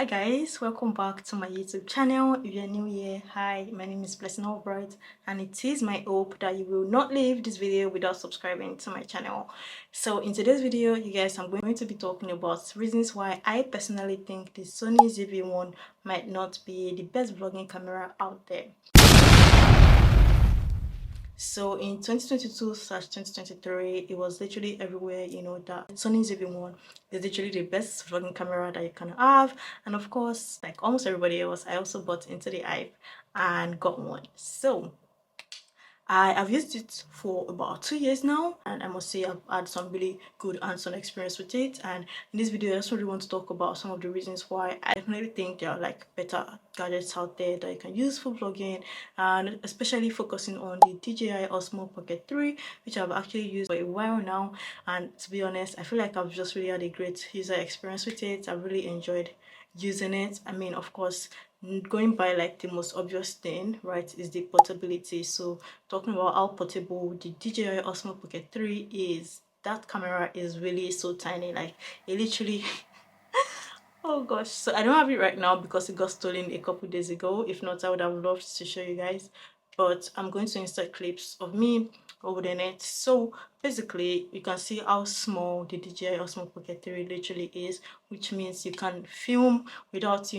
Hi guys, welcome back to my YouTube channel. If you're new here, hi, my name is Blessing Albright, and it is my hope that you will not leave this video without subscribing to my channel. So in today's video, you guys, I'm going to be talking about reasons why I personally think the Sony ZV-1 might not be the best vlogging camera out there. So in 2022/2023, it was literally everywhere, that Sony ZV-1 is literally the best vlogging camera that you can have. And of course, like almost everybody else, I also bought into the hype and got one. So I have used it for about 2 years now, and I must say I've had some really good hands-on experience with it. And in this video, I just really want to talk about some of the reasons why I definitely think there are like better gadgets out there that you can use for vlogging, and especially focusing on the DJI Osmo Pocket 3, which I've actually used for a while now. And to be honest, I feel like I've just really had a great user experience with it. I've really enjoyed using it. I mean, of course, going by like the most obvious thing, right, is the portability. So talking about how portable the DJI Osmo Pocket 3 is, that camera is really so tiny, like it literally oh gosh. So I don't have it right now because it got stolen a couple days ago. If not, I would have loved to show you guys, but I'm going to insert clips of me over the net. So basically, you can see how small the DJI Osmo Pocket 3 literally is, which means you can film without,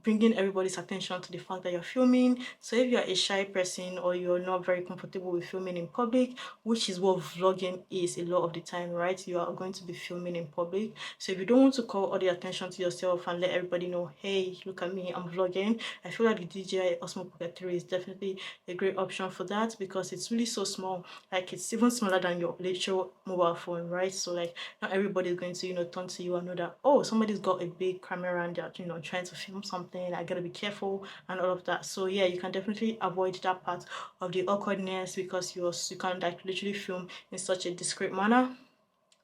bringing everybody's attention to the fact that you're filming. So if you're a shy person or you're not very comfortable with filming in public, which is what vlogging is a lot of the time, right? You are going to be filming in public. So if you don't want to call all the attention to yourself and let everybody know, hey, look at me, I'm vlogging, I feel like the DJI Osmo Pocket 3 is definitely a great option for that, because it's really so small. Like it's even smaller than your literal mobile phone, right? So like not everybody is going to turn to you and know that, oh, somebody's got a big camera and they're trying to film something, I gotta be careful and all of that. So yeah, you can definitely avoid that part of the awkwardness, because you can like literally film in such a discreet manner,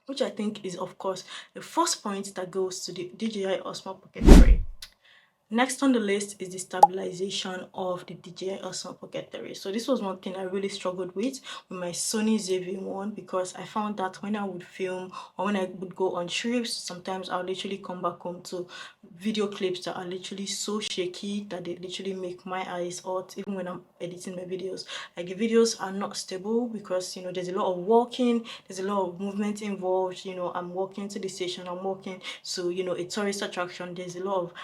which I think is of course the first point that goes to the DJI Osmo Pocket 3. Next on the list is the stabilization of the DJI Osmo Pocket 3. So this was one thing I really struggled with my Sony ZV-1, because I found that when I would film or when I would go on trips, sometimes I'll literally come back home to video clips that are literally so shaky that they literally make my eyes hurt even when I'm editing my videos. Like the videos are not stable because there's a lot of walking, there's a lot of movement involved. I'm walking to the station, I'm walking, so a tourist attraction, there's a lot of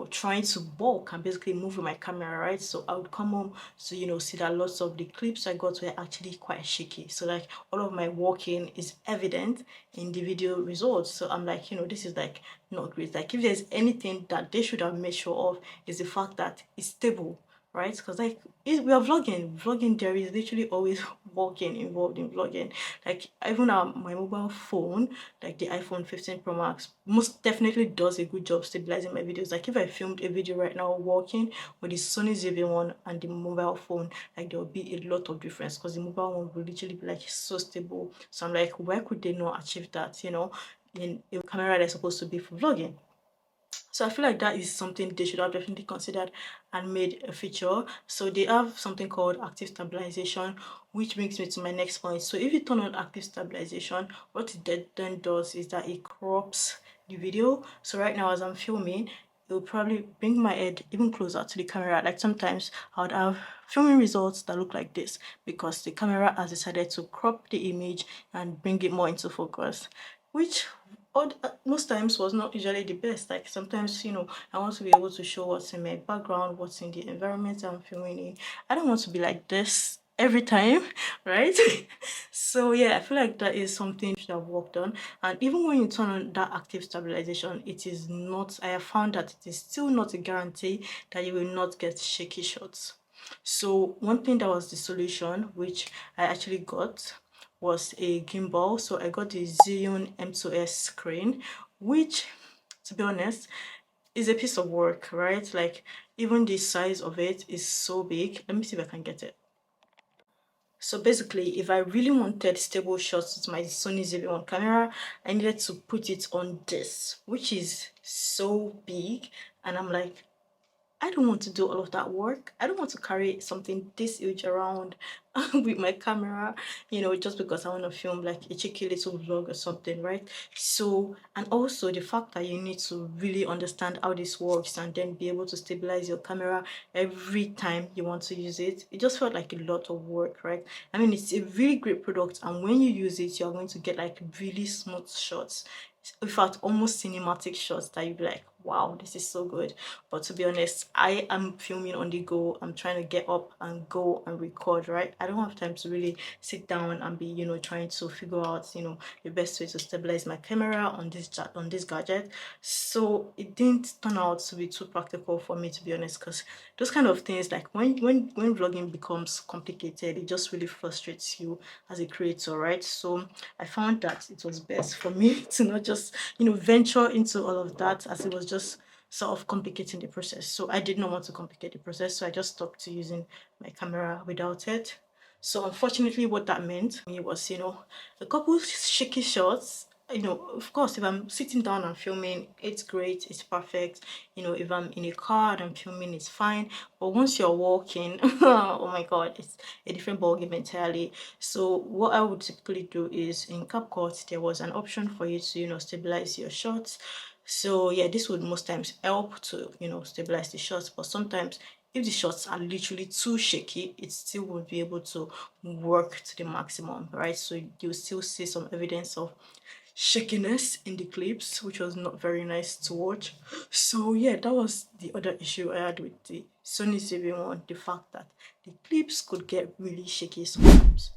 trying to bulk and basically move with my camera, right? So I would come home to see that lots of the clips I got were actually quite shaky. So like all of my walking is evident in the video results. So I'm like, this is like not great. Like if there's anything that they should have made sure of, is the fact that it's stable, right? Because like we are vlogging, there is literally always walking involved in vlogging. Like even my mobile phone, like the iPhone 15 Pro Max, most definitely does a good job stabilizing my videos. Like if I filmed a video right now walking with the Sony ZV-1 and the mobile phone, like there will be a lot of difference, because the mobile one will literally be like so stable. So I'm like, why could they not achieve that in a camera that's supposed to be for vlogging? So I feel like that is something they should have definitely considered and made a feature. So they have something called active stabilization, which brings me to my next point. So if you turn on active stabilization, what it then does is that it crops the video. So right now as I'm filming, it will probably bring my head even closer to the camera. Like sometimes I would have filming results that look like this because the camera has decided to crop the image and bring it more into focus, which most times was not usually the best. Like sometimes I want to be able to show what's in my background, what's in the environment I'm filming in. I don't want to be like this every time, right? So yeah, I feel like that is something that I've worked on. And even when you turn on that active stabilization, it is not, I have found that it is still not a guarantee that you will not get shaky shots. So one thing that was the solution, which I actually got, was a gimbal. So I got the Xeon M2S screen, which to be honest is a piece of work, right? Like even the size of it is so big. Let me see if I can get it. So basically, if I really wanted stable shots with my Sony ZV-1 camera, I needed to put it on this, which is so big. And I'm like, I don't want to do all of that work. I don't want to carry something this huge around with my camera, just because I want to film like a cheeky little vlog or something, right? So, and also the fact that you need to really understand how this works and then be able to stabilize your camera every time you want to use it. It just felt like a lot of work, right? I mean, it's a really great product, and when you use it, you're going to get like really smooth shots. In fact, almost cinematic shots that you'd be like, wow, this is so good. But to be honest, I am filming on the go. I'm trying to get up and go and record, right? I don't have time to really sit down and be, trying to figure out, the best way to stabilize my camera on this gadget. So it didn't turn out to be too practical for me, to be honest, because those kind of things, like when vlogging becomes complicated, it just really frustrates you as a creator, right? So I found that it was best for me to not just, venture into all of that, as it was just sort of complicating the process. So I did not want to complicate the process, so I just stopped to using my camera without it. So unfortunately, what that meant it was, a couple shaky shots. Of course, if I'm sitting down and filming, it's great, it's perfect. If I'm in a car and I'm filming, it's fine. But once you're walking, oh my god, it's a different ballgame entirely. So what I would typically do is, in CapCut, there was an option for you to, stabilize your shots. So yeah, this would most times help to, stabilize the shots, but sometimes if the shots are literally too shaky, it still won't be able to work to the maximum, right? So you'll still see some evidence of shakiness in the clips, which was not very nice to watch. So yeah, that was the other issue I had with the Sony ZV-1, the fact that the clips could get really shaky sometimes.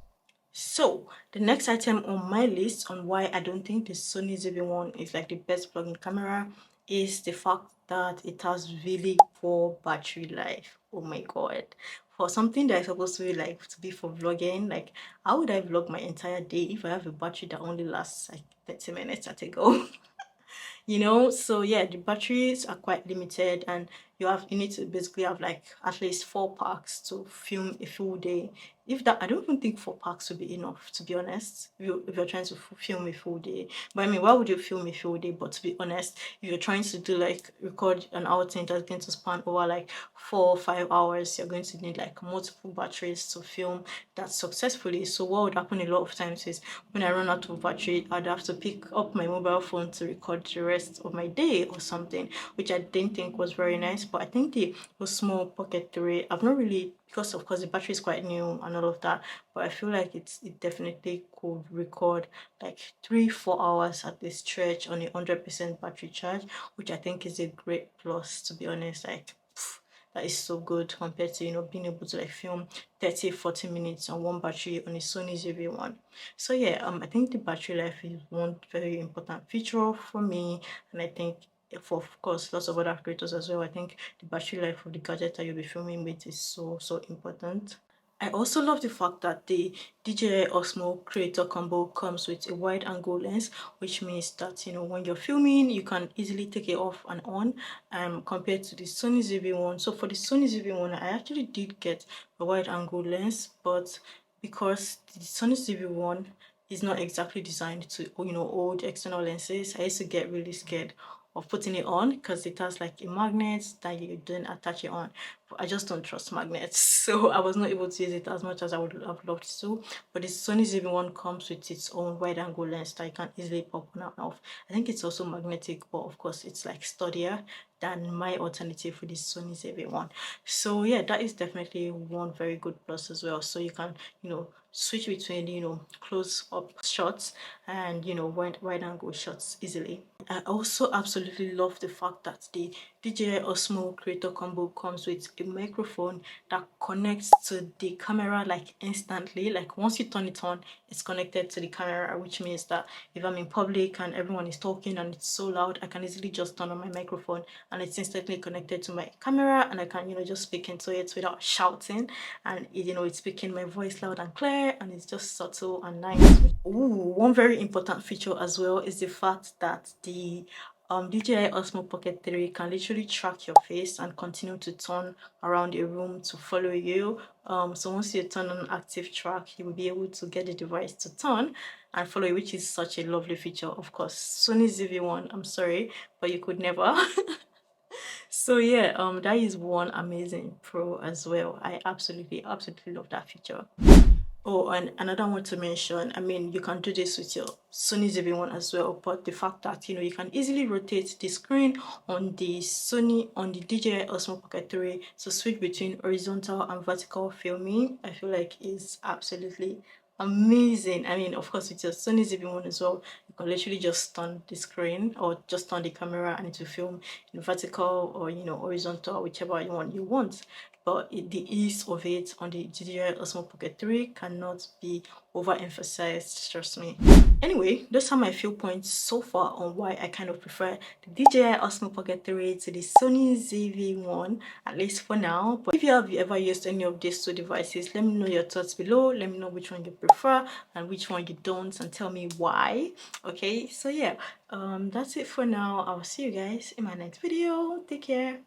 So the next item on my list on why I don't think the Sony ZV-1 is like the best vlogging camera is the fact that it has really poor battery life. Oh my god. For something that is supposed to be like to be for vlogging, like how would I vlog my entire day if I have a battery that only lasts like 30 minutes at a go? So yeah, the batteries are quite limited, and you need to basically have like at least 4 packs to film a full day. If that, I don't even think 4 packs would be enough, to be honest, if you're trying to film a full day. But I mean, why would you film a full day? But to be honest, if you're trying to do like record an outing that's going to span over like 4 or 5 hours, you're going to need like multiple batteries to film that successfully. So what would happen a lot of times is, when I run out of battery, I'd have to pick up my mobile phone to record the rest of my day or something, which I didn't think was very nice. But I think the Osmo Pocket 3, I've not really, because of course the battery is quite new and all of that, but I feel like it definitely could record like 3-4 hours at this stretch on a 100% battery charge, which I think is a great plus, to be honest. Like, that is so good compared to, being able to like film 30-40 minutes on one battery on a Sony ZV-1. So yeah, I think the battery life is one very important feature for me, and I think for, of course, lots of other creators as well. I think the battery life of the gadget that you'll be filming with is so important. I also love the fact that the DJI Osmo Creator Combo comes with a wide angle lens, which means that, when you're filming, you can easily take it off and on, compared to the Sony ZV-1. So for the Sony ZV-1, I actually did get a wide angle lens, but because the Sony ZV-1 is not exactly designed to, hold external lenses, I used to get really scared of putting it on because it has like a magnet that you then attach it on. But I just don't trust magnets, so I was not able to use it as much as I would have loved to. But the Sony ZV-1 comes with its own wide angle lens that you can easily pop on and off. I think it's also magnetic, but of course it's like sturdier than my alternative for the Sony ZV-1. So yeah, that is definitely one very good plus as well. So you can, switch between, close up shots and, wide angle shots easily. I also absolutely love the fact that the DJI Osmo Creator Combo comes with a microphone that connects to the camera like instantly. Like once you turn it on, it's connected to the camera, which means that if I'm in public and everyone is talking and it's so loud, I can easily just turn on my microphone and it's instantly connected to my camera, and I can, just speak into it without shouting, and it's speaking my voice loud and clear, and it's just subtle and nice. Ooh, one very important feature as well is the fact that the DJI Osmo Pocket 3 can literally track your face and continue to turn around a room to follow you. So once you turn on active track, you will be able to get the device to turn and follow you, which is such a lovely feature. Of course, Sony ZV-1, I'm sorry, but you could never. So yeah, that is one amazing pro as well. I absolutely love that feature. Oh, and another one to mention, I mean, you can do this with your Sony ZV-1 as well, but the fact that, you know, you can easily rotate the screen on the DJI Osmo Pocket 3 to switch between horizontal and vertical filming, I feel like is absolutely amazing. I mean, of course, with your Sony ZV-1 as well, you can literally just turn the screen or just turn the camera and it will film in vertical or, you know, horizontal, whichever one you want. But the ease of it on the DJI Osmo Pocket 3 cannot be overemphasized, trust me. Anyway, those are my few points so far on why I kind of prefer the DJI Osmo Pocket 3 to the Sony ZV-1, at least for now. But if you have ever used any of these two devices, let me know your thoughts below. Let me know which one you prefer and which one you don't, and tell me why. Okay, so yeah, that's it for now. I'll see you guys in my next video. Take care.